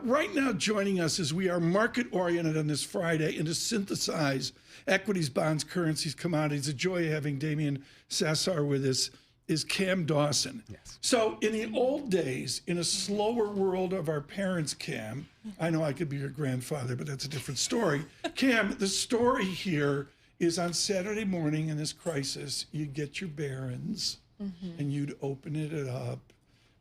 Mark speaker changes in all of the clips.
Speaker 1: Right now, joining us as we are market-oriented on this Friday and to synthesize equities, bonds, currencies, commodities. A joy having Damian Sassower with us is Cam Dawson.
Speaker 2: Yes.
Speaker 1: So in the old days, in a slower world of our parents, Cam, I know I could be your grandfather, but that's a different story. Cam, the story here is on Saturday morning in this crisis, you'd get your bearings and you'd open it up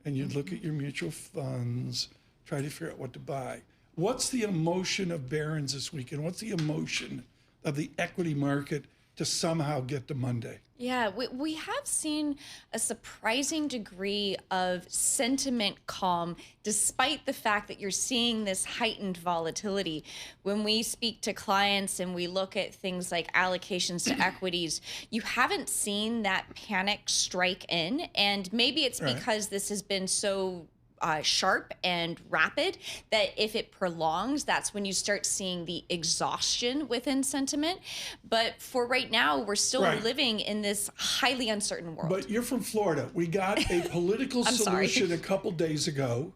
Speaker 1: and you'd look at your mutual funds, try to figure out what to buy. What's the emotion of Barron's this weekend? What's the emotion of the equity market to somehow get to Monday?
Speaker 3: Yeah, we have seen a surprising degree of sentiment calm, despite the fact that you're seeing this heightened volatility. When we speak to clients and we look at things like allocations to equities, you haven't seen that panic strike in. And maybe it's because this has been so sharp and rapid that if it prolongs, that's when you start seeing the exhaustion within sentiment. But for right now, we're still living in this highly uncertain world.
Speaker 1: But you're from Florida. We got a political solution a couple days ago.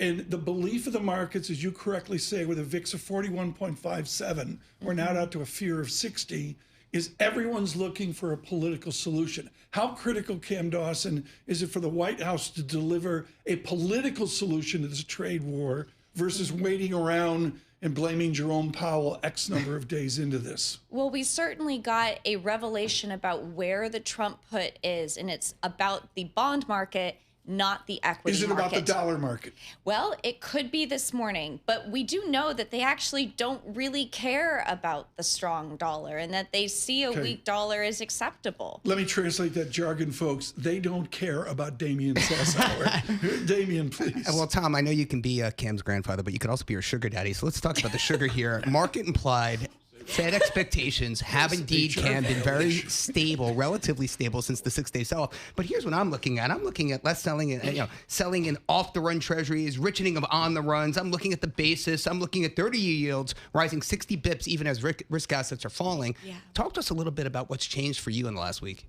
Speaker 1: And the belief of the markets, as you correctly say, with a VIX of 41.57, we're now out to a fear of 60, is everyone's looking for a political solution. How critical, Cam Dawson, is it for the White House to deliver a political solution to this trade war versus waiting around and blaming Jerome Powell X number of days into this?
Speaker 3: Well, we certainly got a revelation about where the Trump put is, and it's about the bond market, not the equity market.
Speaker 1: Is it about the dollar market?
Speaker 3: Well, it could be this morning, but we do know that they actually don't really care about the strong dollar and that they see a weak dollar as acceptable.
Speaker 1: Let me translate that jargon, folks. They don't care about Damian Sassower. Damian, please.
Speaker 2: Well, Tom, I know you can be Cam's grandfather, but you could also be your sugar daddy. So let's talk about the sugar here. Market implied Fed expectations have indeed, Cam, been very stable, relatively stable since the 6-day sell-off. But here's what I'm looking at. I'm looking at less selling and selling in off-the-run treasuries, richening of on-the-runs. I'm looking at the basis. I'm looking at 30-year yields rising 60 bips even as risk assets are falling. Yeah. Talk to us a little bit about what's changed for you in the last week.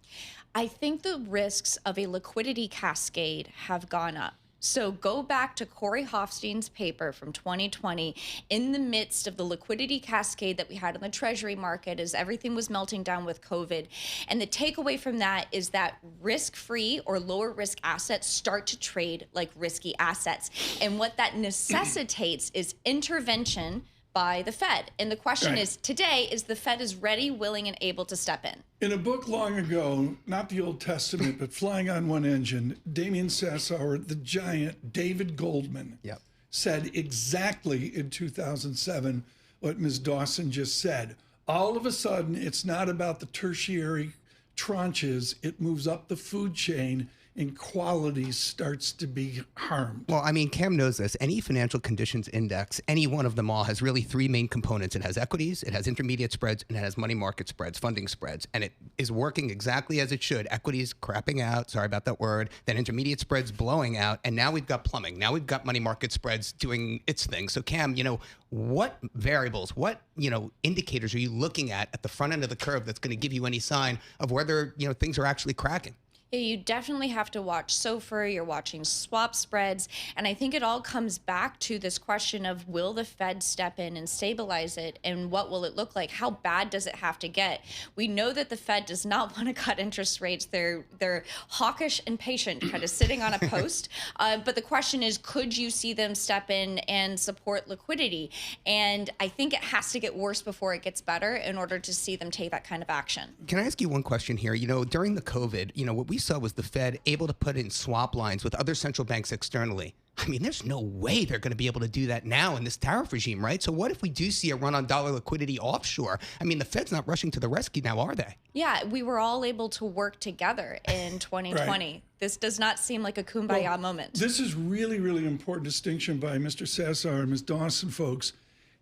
Speaker 3: I think the risks of a liquidity cascade have gone up. So go back to Corey Hofstein's paper from 2020 in the midst of the liquidity cascade that we had in the Treasury market as everything was melting down with COVID. And the takeaway from that is that risk-free or lower risk assets start to trade like risky assets. And what that necessitates is intervention by the Fed. And the question is today, is the Fed is ready, willing, and able to step in?
Speaker 1: In a book long ago, not the Old Testament, but Flying on One Engine, Damian Sassower, the giant David Goldman, said exactly in 2007 what Ms. Dawson just said. All of a sudden, it's not about the tertiary tranches. It moves up the food chain and quality starts to be harmed.
Speaker 2: Well, I mean, Cam knows this. Any financial conditions index, any one of them all, has really three main components. It has equities, it has intermediate spreads, and it has money market spreads, funding spreads. And it is working exactly as it should. Equities crapping out, sorry about that word, then intermediate spreads blowing out, and now we've got plumbing. Now we've got money market spreads doing its thing. So Cam, what variables, what indicators are you looking at the front end of the curve that's going to give you any sign of whether things are actually cracking?
Speaker 3: Yeah, you definitely have to watch SOFR, you're watching swap spreads, and I think it all comes back to this question of will the Fed step in and stabilize it, and what will it look like? How bad does it have to get? We know that the Fed does not want to cut interest rates. They're hawkish and patient, kind of sitting on a post, but the question is, could you see them step in and support liquidity? And I think it has to get worse before it gets better in order to see them take that kind of action.
Speaker 2: Can I ask you one question here? During the COVID, what we saw was the Fed able to put in swap lines with other central banks externally. I mean, there's no way they're going to be able to do that now in this tariff regime, right? So what if we do see a run on dollar liquidity offshore? I mean, the Fed's not rushing to the rescue now, are they?
Speaker 3: Yeah, we were all able to work together in 2020. This does not seem like a kumbaya moment.
Speaker 1: This is really, really important distinction by Mr. Sassower and Ms. Dawson, folks.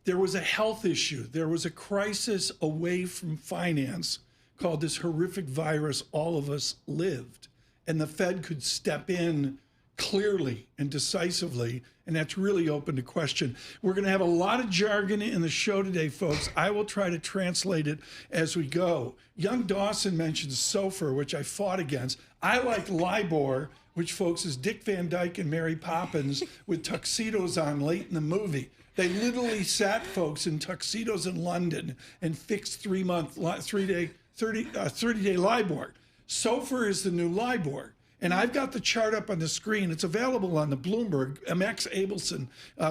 Speaker 1: There was a health issue. There was a crisis away from finance called this horrific virus all of us lived. And the Fed could step in clearly and decisively, and that's really open to question. We're going to have a lot of jargon in the show today, folks. I will try to translate it as we go. Young Dawson mentioned SOFR, which I fought against. I like LIBOR, which, folks, is Dick Van Dyke and Mary Poppins with tuxedos on late in the movie. They literally sat folks in tuxedos in London and fixed 30-day LIBOR. SOFR is the new LIBOR. And I've got the chart up on the screen. It's available on the Bloomberg. Max Abelson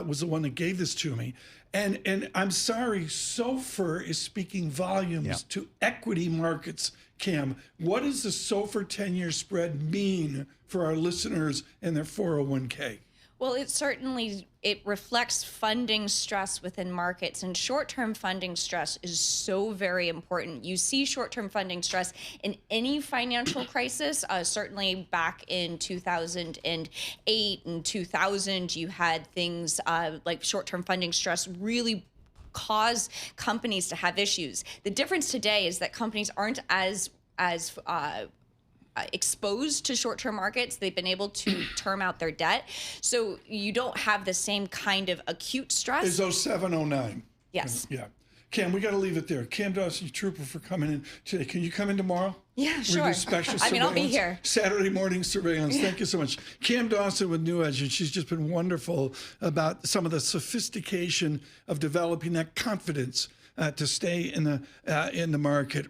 Speaker 1: was the one that gave this to me. And I'm sorry, SOFR is speaking volumes to equity markets, Cam. What does the SOFR 10-year spread mean for our listeners and their 401k?
Speaker 3: Well, it reflects funding stress within markets, and short-term funding stress is so very important. You see short-term funding stress in any financial crisis. Certainly back in 2008 and 2000, you had things like short-term funding stress really cause companies to have issues. The difference today is that companies aren't as exposed to short-term markets. They've been able to term out their debt. So you don't have the same kind of acute stress.
Speaker 1: It's 07, 09.
Speaker 3: Yes.
Speaker 1: Yeah. Cam, we got to leave it there. Cam Dawson, trooper, for coming in today. Can you come in tomorrow?
Speaker 3: Yeah, sure.
Speaker 1: We do special
Speaker 3: I'll be here.
Speaker 1: Saturday morning surveillance. Thank you so much. Cam Dawson with NewEdge, and she's just been wonderful about some of the sophistication of developing that confidence to stay in the market.